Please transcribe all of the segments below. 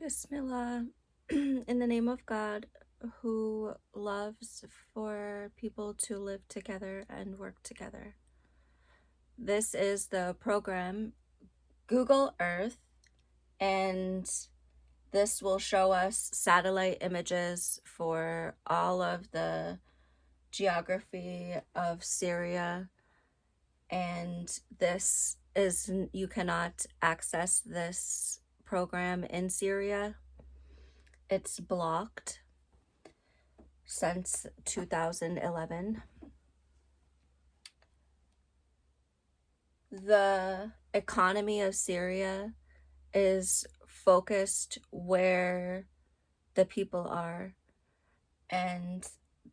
Bismillah, in the name of God, who loves for people to live together and work together. This is the program Google Earth, and this will show us satellite images for all of the geography of Syria. And this is, you cannot access this program in Syria. It's blocked since 2011. The economy of Syria is focused where the people are, and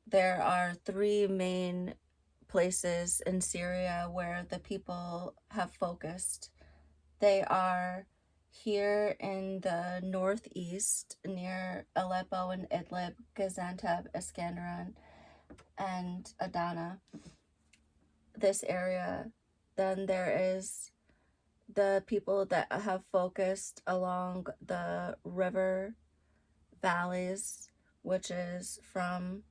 there are three main places in Syria where the people have focused. They are here in the northeast near Aleppo and Idlib, Gaziantep, Iskenderun, and Adana, this area. Then there is the people that have focused along the river valleys, which is from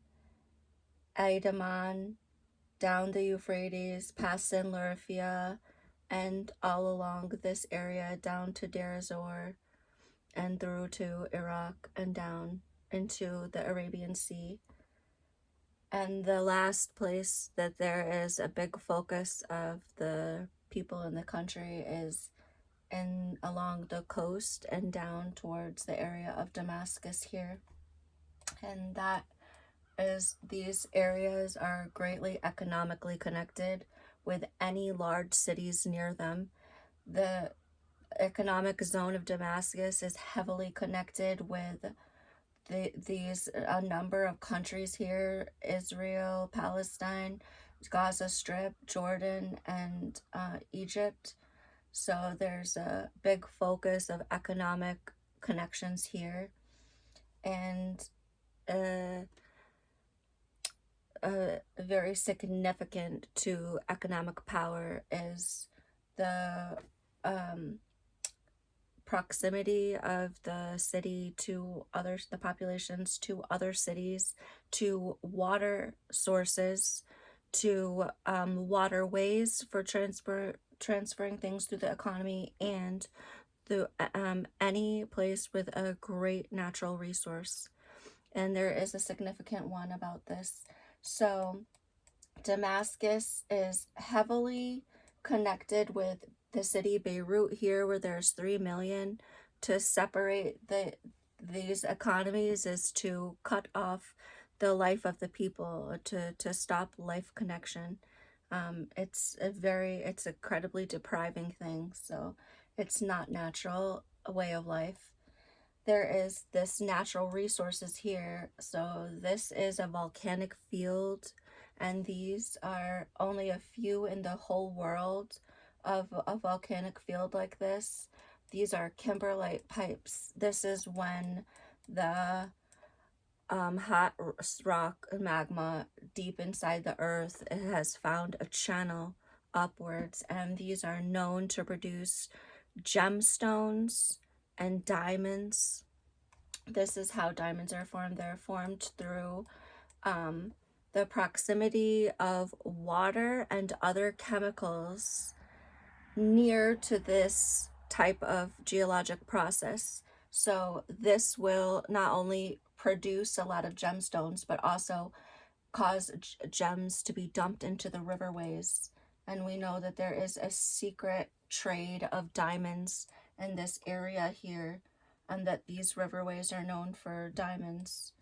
Aidaman down the Euphrates, past Sin Lurafia, and all along this area down to Deir ez-Zor and through to Iraq and down into the Arabian Sea. And the last place that there is a big focus of the people in the country is along the coast and down towards the area of Damascus here. And that is, these areas are greatly economically connected with any large cities near them. The economic zone of Damascus is heavily connected with a number of countries here: Israel, Palestine, Gaza Strip, Jordan, and Egypt. So there's a big focus of economic connections here. And very significant to economic power is the proximity of the city to the populations to other cities, to water sources, to waterways for transferring things through the economy, and through any place with a great natural resource. And there is a significant one about this. So Damascus is heavily connected with the city Beirut here, where there's 3 million. To separate these economies is to cut off the life of the people, to stop life connection. It's incredibly depriving thing. So it's not natural a way of life. There is this natural resources here. So this is a volcanic field, and these are only a few in the whole world of a volcanic field like this. These are kimberlite pipes. This is when the hot rock magma deep inside the earth, it has found a channel upwards, and these are known to produce gemstones and diamonds. This is how diamonds are formed. They're formed through the proximity of water and other chemicals near to this type of geologic process. So this will not only produce a lot of gemstones, but also cause gems to be dumped into the riverways. And we know that there is a secret trade of diamonds in this area here, and that these riverways are known for diamonds.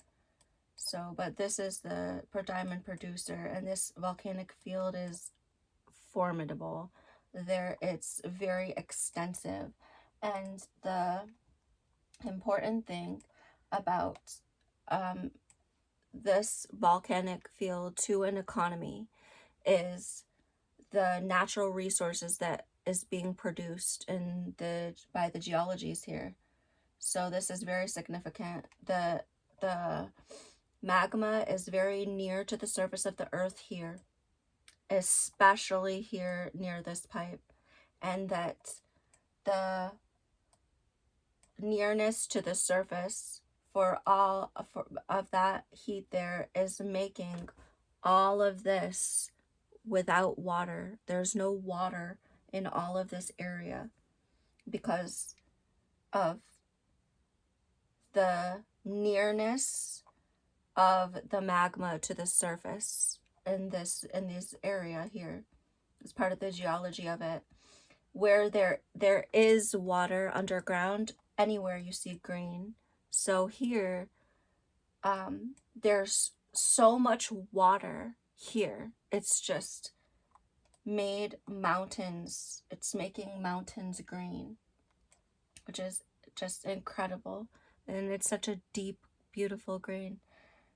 So, but this is the diamond producer, and this volcanic field is formidable. It's very extensive. And the important thing about this volcanic field to an economy is the natural resources that is being produced by the geologies here. So this is very significant. The magma is very near to the surface of the earth here, especially here near this pipe, and that the nearness to the surface of that heat there is making all of this without water. There's no water in all of this area because of the nearness of the magma to the surface in this area here. It's part of the geology of it. Where there is water underground, anywhere you see green. So here, there's so much water here. It's just made mountains. It's making mountains green, which is just incredible. And it's such a deep, beautiful green.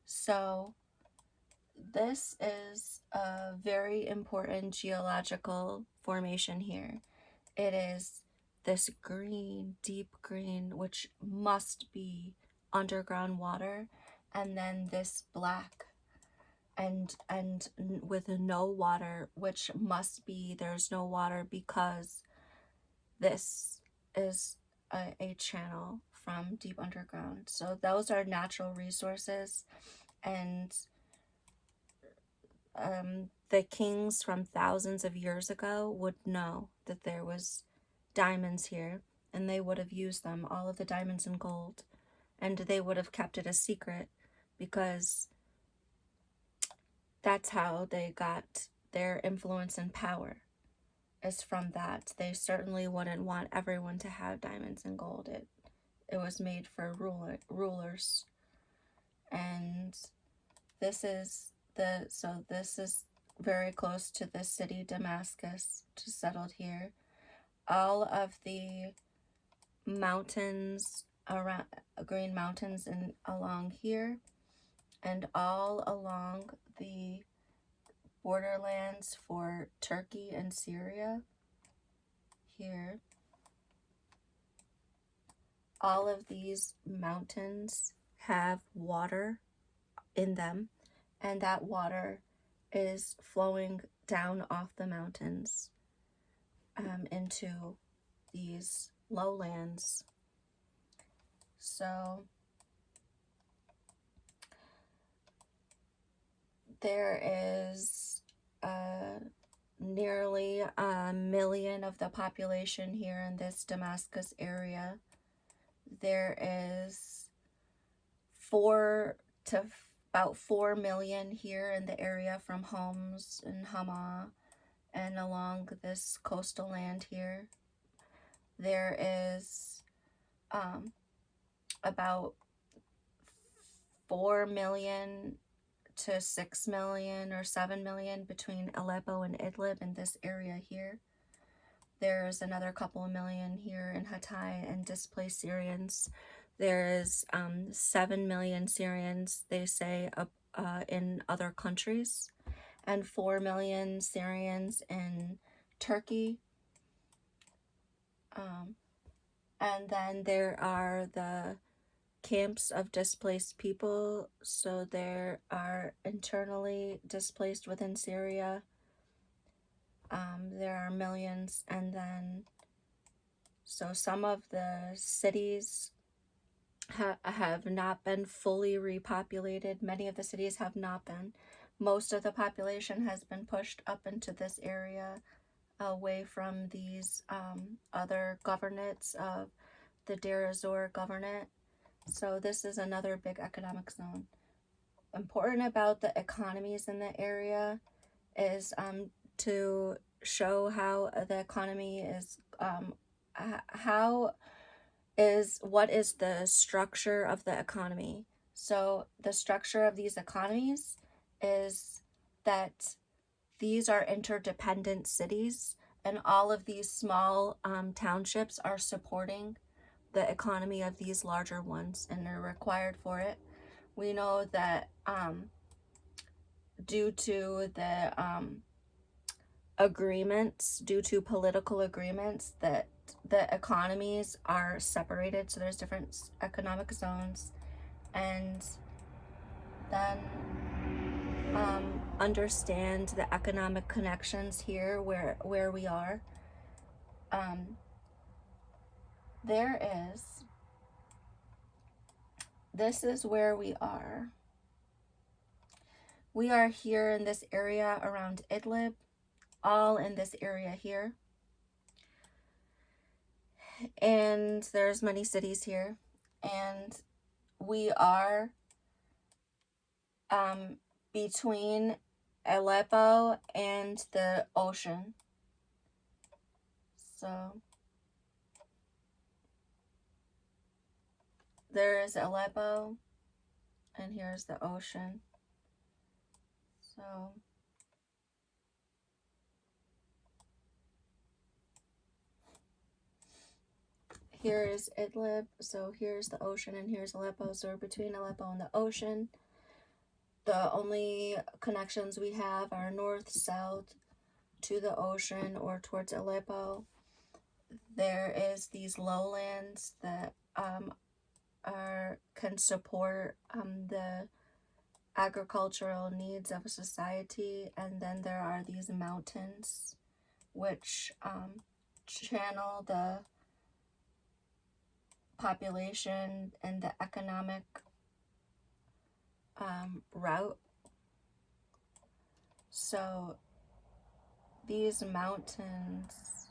So this is a very important geological formation here. It is this green, deep green, which must be underground water, and then this black and with no water, which must be there's no water because this is a channel from deep underground. So those are natural resources, and the kings from thousands of years ago would know that there was diamonds here, and they would have used them, all of the diamonds and gold, and they would have kept it a secret because that's how they got their influence and power, is from that. They certainly wouldn't want everyone to have diamonds and gold. It was made for rulers. And this is very close to the city Damascus, just settled here. All of the mountains around, green mountains and along here, and all along the borderlands for Turkey and Syria here. All of these mountains have water in them, and that water is flowing down off the mountains into these lowlands. So there is nearly 1 million of the population here in this Damascus area. There is about 4 million here in the area from Homs and Hama and along this coastal land here. There is about 4 million to 6 million or 7 million between Aleppo and Idlib in this area here. There's another couple of million here in Hatay and displaced Syrians. There is 7 million Syrians, they say, in other countries, and 4 million Syrians in Turkey. And then there are the camps of displaced people. So there are internally displaced within Syria. There are millions, and then so some of the cities have not been fully repopulated. Many of the cities have not been. Most of the population has been pushed up into this area, away from these other governorates of the Deir ez-Zor governorate. So this is another big economic zone. Important about the economies in the area is to show how the economy is, what is the structure of the economy. So the structure of these economies is that these are interdependent cities, and all of these small townships are supporting the economy of these larger ones and are required for it. We know that due to the due to political agreements, that the economies are separated, so there's different economic zones, and then understand the economic connections here where we are. There is this is where we are. We are here in this area around Idlib, all in this area here. And there's many cities here. And we are between Aleppo and the ocean. So there is Aleppo, and here's the ocean. So here is Idlib, so here's the ocean, and here's Aleppo. So we're between Aleppo and the ocean. The only connections we have are north, south, to the ocean or towards Aleppo. There is these lowlands that can support the agricultural needs of a society, and then there are these mountains which channel the population and the economic route. So these mountains,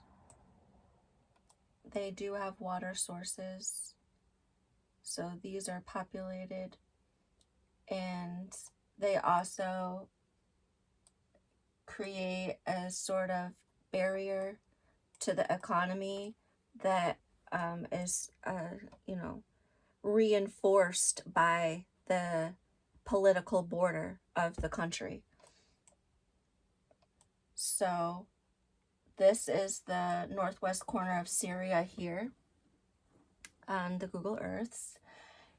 they do have water sources, so these are populated, and they also create a sort of barrier to the economy that is reinforced by the political border of the country. So this is the northwest corner of Syria here on the Google Earths,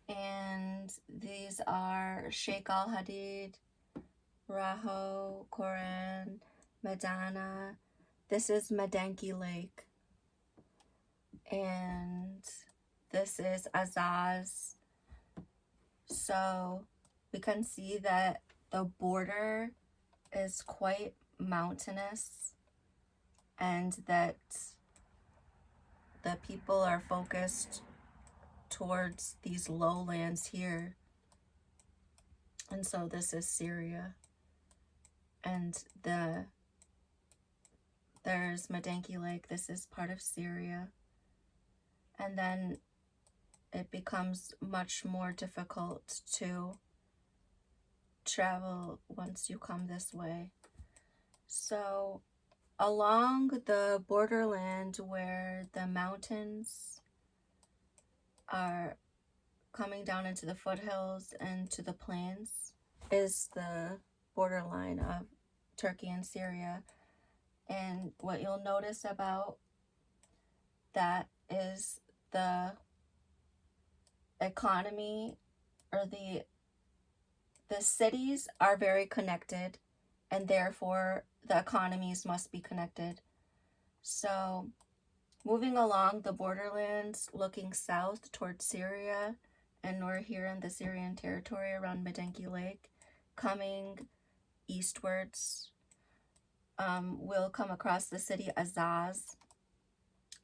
and these are Sheikh Al Hadid, Raho, Koran, Madana. This is Medenki Lake, and this is Azaz. So we can see that the border is quite mountainous, and that the people are focused towards these lowlands here. And so this is Syria, and there's Medenki Lake. This is part of Syria, and then it becomes much more difficult to travel once you come this way. So along the borderland where the mountains are coming down into the foothills and to the plains is the borderline of Turkey and Syria. And what you'll notice about that is the economy, or the cities are very connected, and therefore the economies must be connected. So moving along the borderlands, looking south towards Syria, and we're here in the Syrian territory around Medenki Lake, coming eastwards, we'll come across the city Azaz.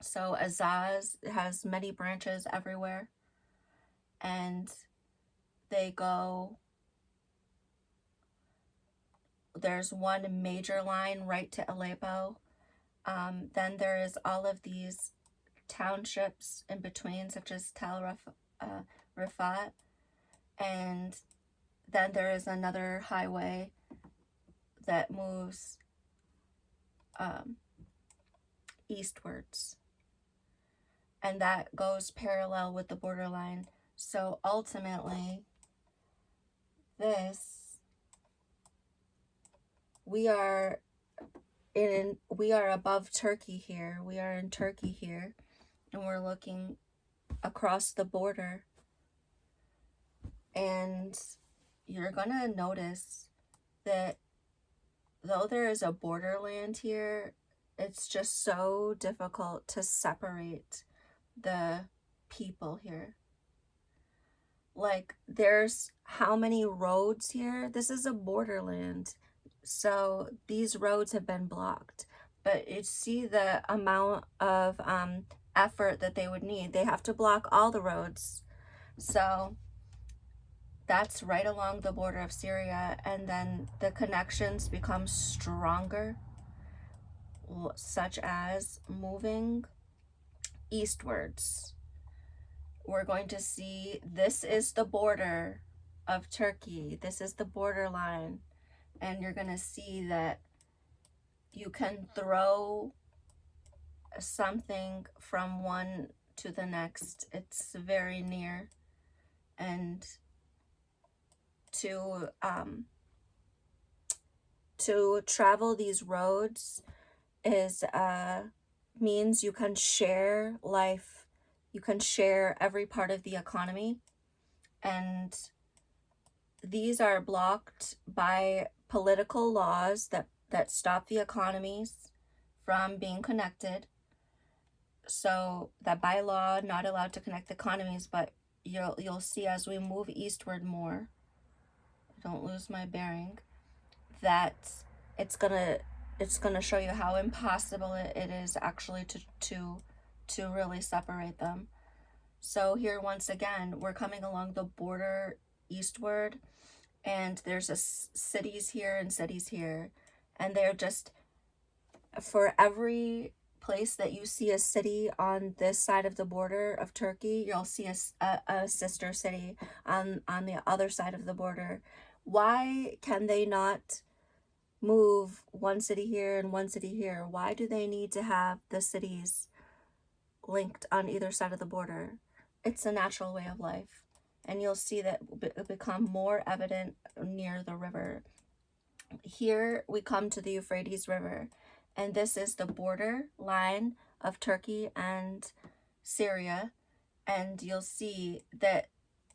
So Azaz has many branches everywhere, and they go, there's one major line right to Aleppo. Then there is all of these townships in between, such as Tal Rifat, and then there is another highway that moves eastwards, and that goes parallel with the borderline. So ultimately, we are above Turkey here. We are in Turkey here, and we're looking across the border, and you're gonna notice that though there is a borderland here, it's just so difficult to separate the people here. Like, there's how many roads here? This is a borderland, so these roads have been blocked. But you see the amount of effort that they would need. They have to block all the roads. So That's right along the border of Syria, and then the connections become stronger, such as moving eastwards. We're going to see this is the border of Turkey. This is the borderline, and you're going to see that you can throw something from one to the next. It's very near, and to travel these roads is means you can share life, you can share every part of the economy, and these are blocked by political laws that stop the economies from being connected. So that by law not allowed to connect economies, but you'll see as we move eastward more, don't lose my bearing, that it's gonna show you how impossible it is actually to really separate them. So here once again we're coming along the border eastward, and there's cities here and cities here, and they're just, for every place that you see a city on this side of the border of Turkey, you'll see a sister city on the other side of the border. Why can they not move one city here and one city here? Why do they need to have the cities linked on either side of the border? It's a natural way of life, and you'll see that become more evident near the river. Here we come to the Euphrates River, and this is the border line of Turkey and Syria, and you'll see that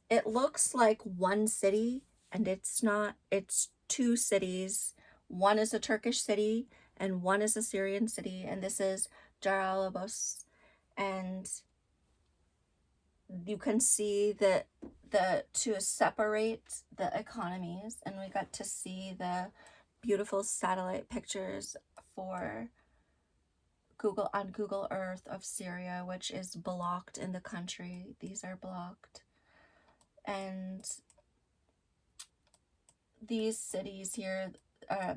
it looks like one city, and it's not. It's two cities. One is a Turkish city and one is a Syrian city, and this is Jaralabos. And you can see that to separate the economies, and we got to see the beautiful satellite pictures for Google Earth of Syria, which is blocked in the country. These are blocked, and these cities here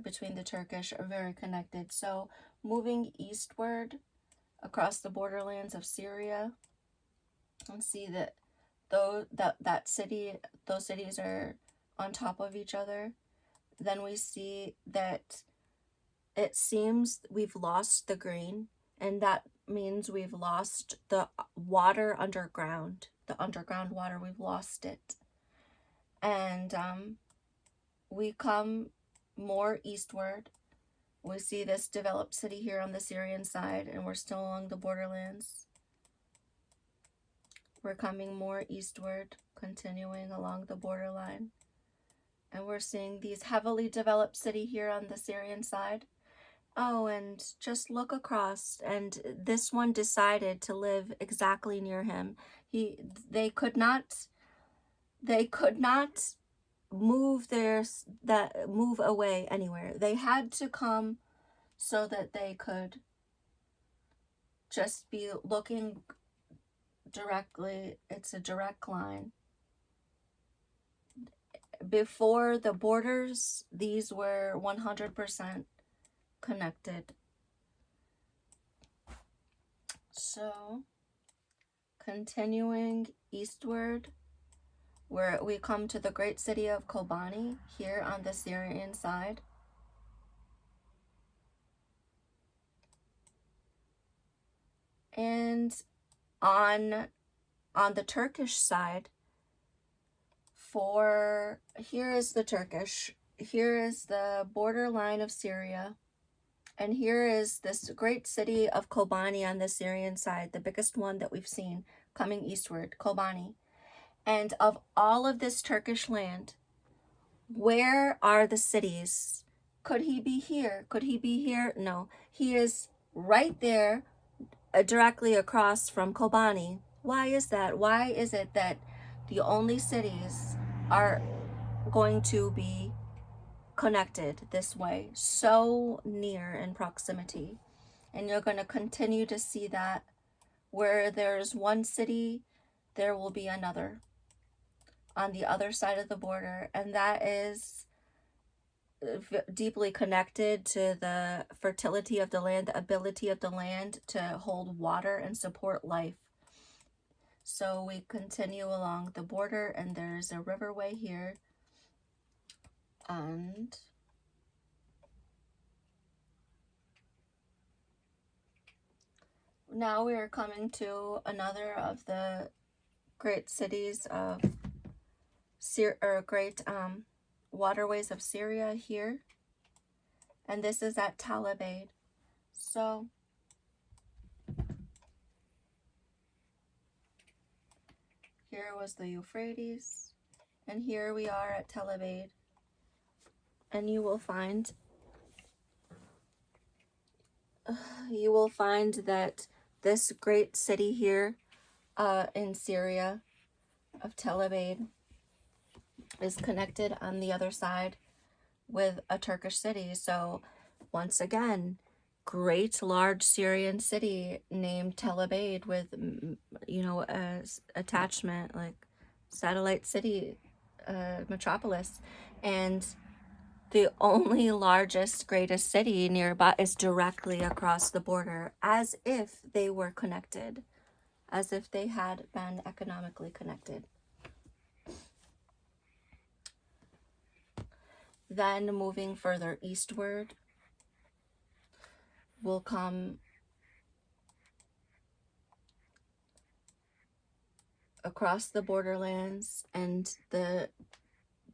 between the Turkish are very connected. So moving eastward across the borderlands of Syria, and see that those cities are on top of each other. Then we see that it seems we've lost the green, and that means we've lost the water underground, the underground water. We've lost it, and we come more eastward. We see this developed city here on the Syrian side, and we're still along the borderlands. We're coming more eastward, continuing along the borderline, and we're seeing these heavily developed city here on the Syrian side. Oh, and just look across, and this one decided to live exactly near him. They could not move move away anywhere. They had to come so that they could just be looking directly. It's a direct line. Before the borders, these were 100% connected. So continuing eastward, where we come to the great city of Kobani here on the Syrian side. And on the Turkish side, here is the Turkish, here is the borderline of Syria, and here is this great city of Kobani on the Syrian side, the biggest one that we've seen coming eastward, Kobani. And of all of this Turkish land, where are the cities? Could he be here? Could he be here? No, he is right there, directly across from Kobani. Why is that? Why is it that the only cities are going to be connected this way, so near in proximity? And you're going to continue to see that where there's one city, there will be another. on the other side of the border, and that is deeply connected to the fertility of the land, the ability of the land to hold water and support life. So we continue along the border, and there's a riverway here, and now we are coming to another of the great cities of great waterways of Syria here, and this is at Tel Abyad. So here was the Euphrates, and here we are at Tel Abyad, and you will find that this great city here in Syria of Tel Abyad is connected on the other side with a Turkish city. So once again, great large Syrian city named Tel Abyad with, you know, attachment, like satellite city, metropolis. And the only largest, greatest city nearby is directly across the border, as if they were connected, as if they had been economically connected. Then moving further eastward, we'll come across the borderlands, and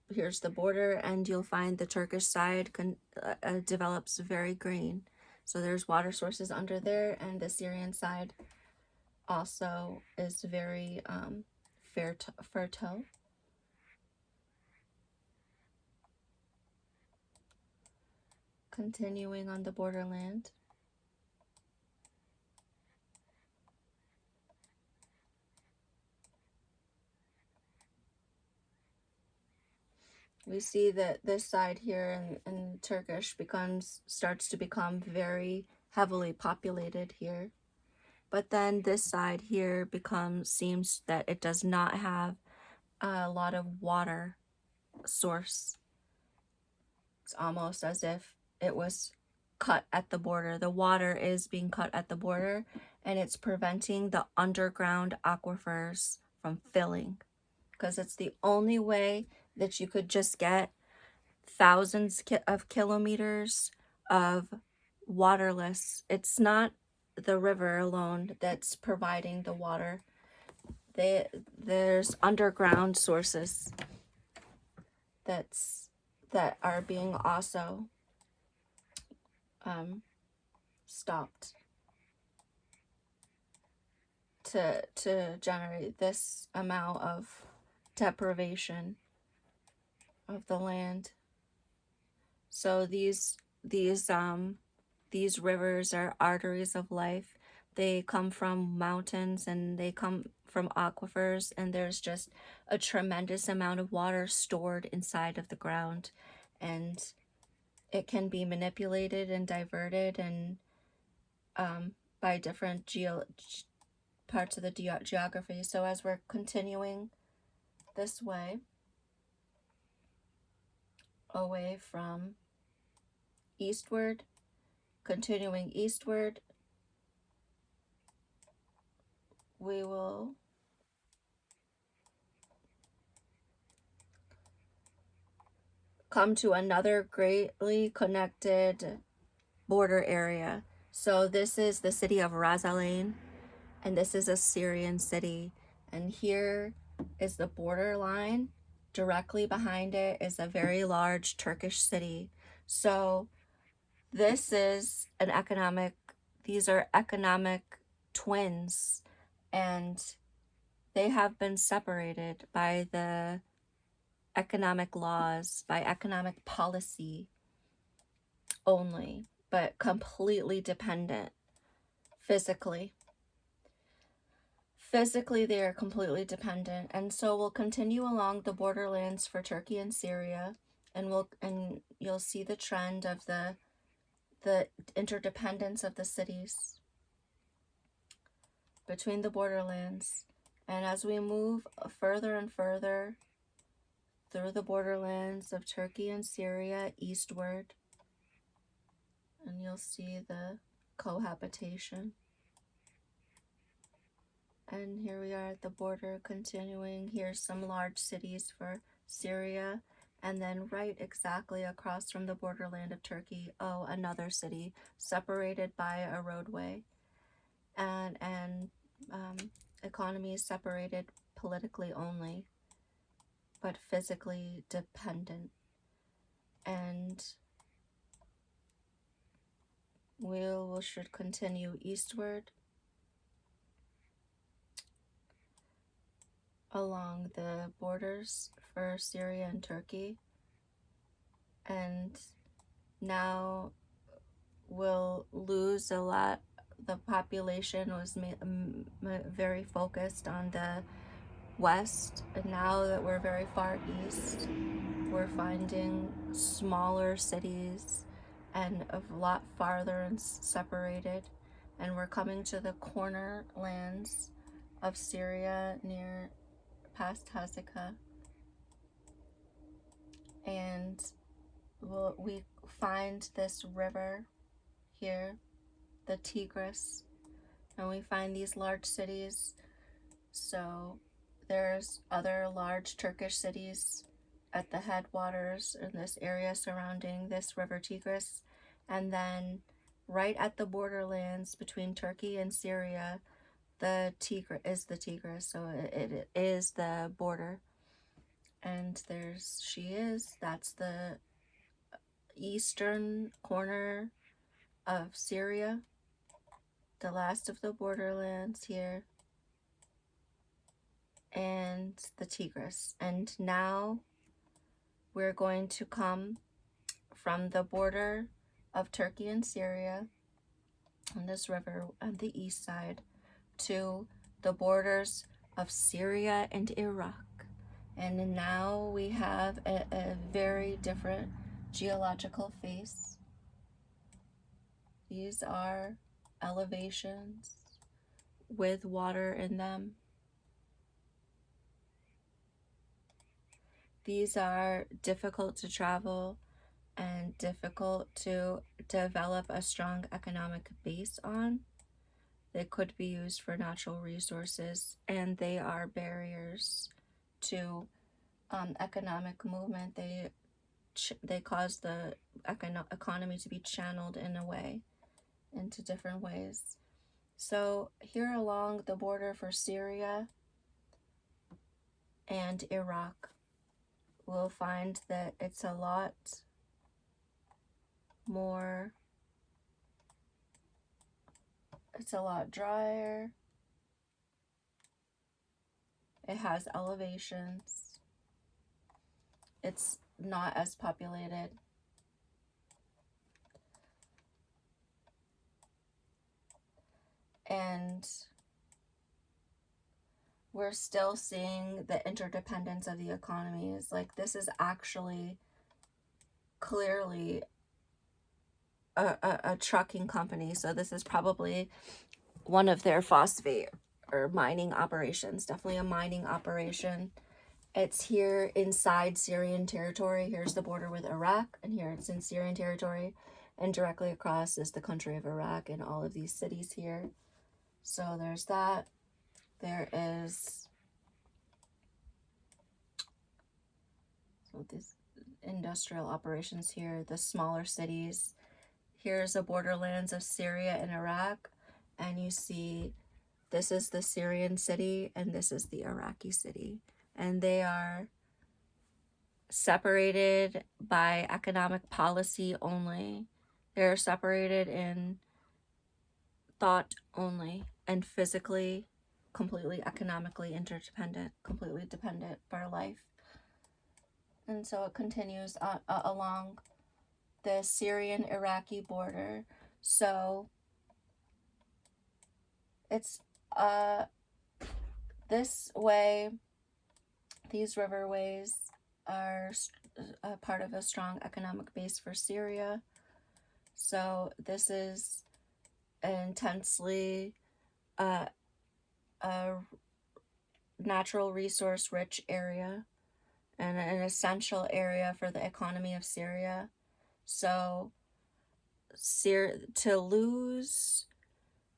here's the border, and you'll find the Turkish side develops very green. So there's water sources under there, and the Syrian side also is very fertile. Continuing on the borderland, we see that this side here in Turkish starts to become very heavily populated here. But then this side here seems that it does not have a lot of water source. It's almost as if it was cut at the border. The water is being cut at the border, and it's preventing the underground aquifers from filling, because it's the only way that you could just get thousands of kilometers of waterless. It's not the river alone that's providing the water. There's underground sources that are being also stopped to generate this amount of deprivation of the land. So these rivers are arteries of life. They come from mountains, and they come from aquifers, and there's just a tremendous amount of water stored inside of the ground, and it can be manipulated and diverted and by different parts of the geography. So as we're continuing this way, away from eastward, continuing eastward, we will come to another greatly connected border area. So this is the city of Ras Al Ain, and this is a Syrian city, and here is the border line. Directly behind it is a very large Turkish city. So this is these are economic twins, and they have been separated by the economic laws, by economic policy only, but completely dependent physically. Physically, they are completely dependent, and so we'll continue along the borderlands for Turkey and Syria, and you'll see the trend of the interdependence of the cities between the borderlands. And as we move further and further through the borderlands of Turkey and Syria eastward. And you'll see the cohabitation. And here we are at the border continuing. Here's some large cities for Syria. And then right exactly across from the borderland of Turkey, oh, another city separated by a roadway. And economy is separated politically only, but physically dependent. And we should continue eastward along the borders for Syria and Turkey. And now we'll lose a lot. The population was very focused on the west, and now that we're very far east, we're finding smaller cities and a lot farther and separated, and we're coming to the corner lands of Syria near past Hezekiah, and we find this river here, the Tigris, and we find these large cities. So there's other large Turkish cities at the headwaters in this area surrounding this river Tigris, and then right at the borderlands between Turkey and Syria, the Tigris, so it is the border. And that's the eastern corner of Syria, the last of the borderlands here, and the Tigris. And now we're going to come from the border of Turkey and Syria on this river on the east side to the borders of Syria and Iraq. And now we have a very different geological face. These are elevations with water in them. These are difficult to travel and difficult to develop a strong economic base on. They could be used for natural resources, and they are barriers to economic movement. They cause the economy to be channeled into different ways. So here along the border for Syria and Iraq, we'll find that it's a lot more, it's a lot drier. It has elevations. It's not as populated. And we're still seeing the interdependence of the economies. Like, this is actually clearly a trucking company. So this is probably one of their phosphate or mining operations, definitely a mining operation. It's here inside Syrian territory. Here's the border with Iraq, and here it's in Syrian territory. And directly across is the country of Iraq and all of these cities here. So there's that. There is, so this industrial operations here, the smaller cities. Here's the borderlands of Syria and Iraq, and you see this is the Syrian city and this is the Iraqi city, and they are separated by economic policy only. They're separated in thought only, and physically completely economically interdependent, completely dependent for life. And so it continues along the Syrian-Iraqi border. So it's this way, these riverways are a part of a strong economic base for Syria. So this is an intensely a natural resource rich area, and an essential area for the economy of Syria. So to lose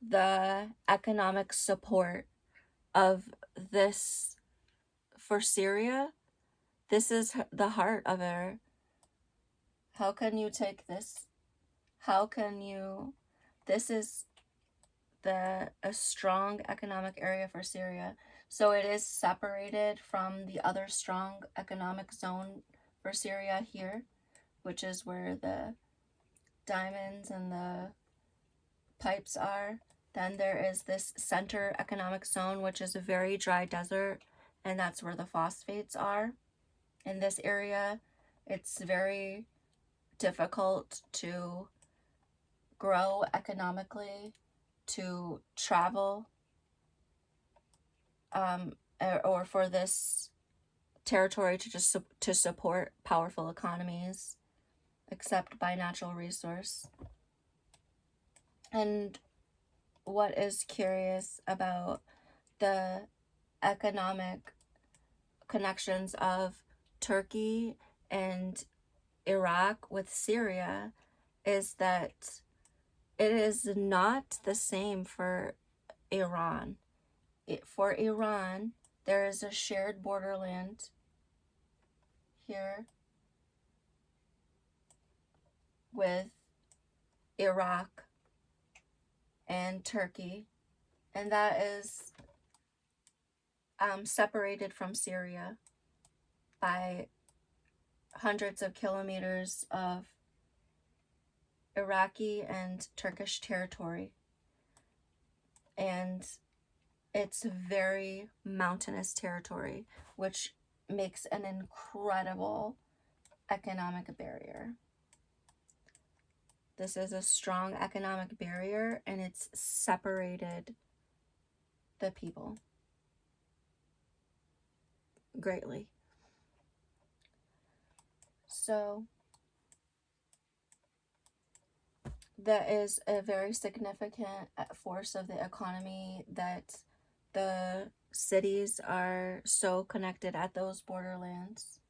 the economic support of this for Syria, this is the heart of it. How can you take this? How can you? This is a strong economic area for Syria. So it is separated from the other strong economic zone for Syria here, which is where the diamonds and the pipes are. Then there is this center economic zone, which is a very dry desert, and that's where the phosphates are. In this area, it's very difficult to grow economically, to travel, or for this territory to just to support powerful economies, except by natural resource. And what is curious about the economic connections of Turkey and Iraq with Syria is that it is not the same for Iran. For Iran, there is a shared borderland here with Iraq and Turkey, and that is separated from Syria by hundreds of kilometers of Iraqi and Turkish territory. And it's very mountainous territory, which makes an incredible economic barrier. This is a strong economic barrier, and it's separated the people greatly. So that is a very significant force of the economy, that the cities are so connected at those borderlands.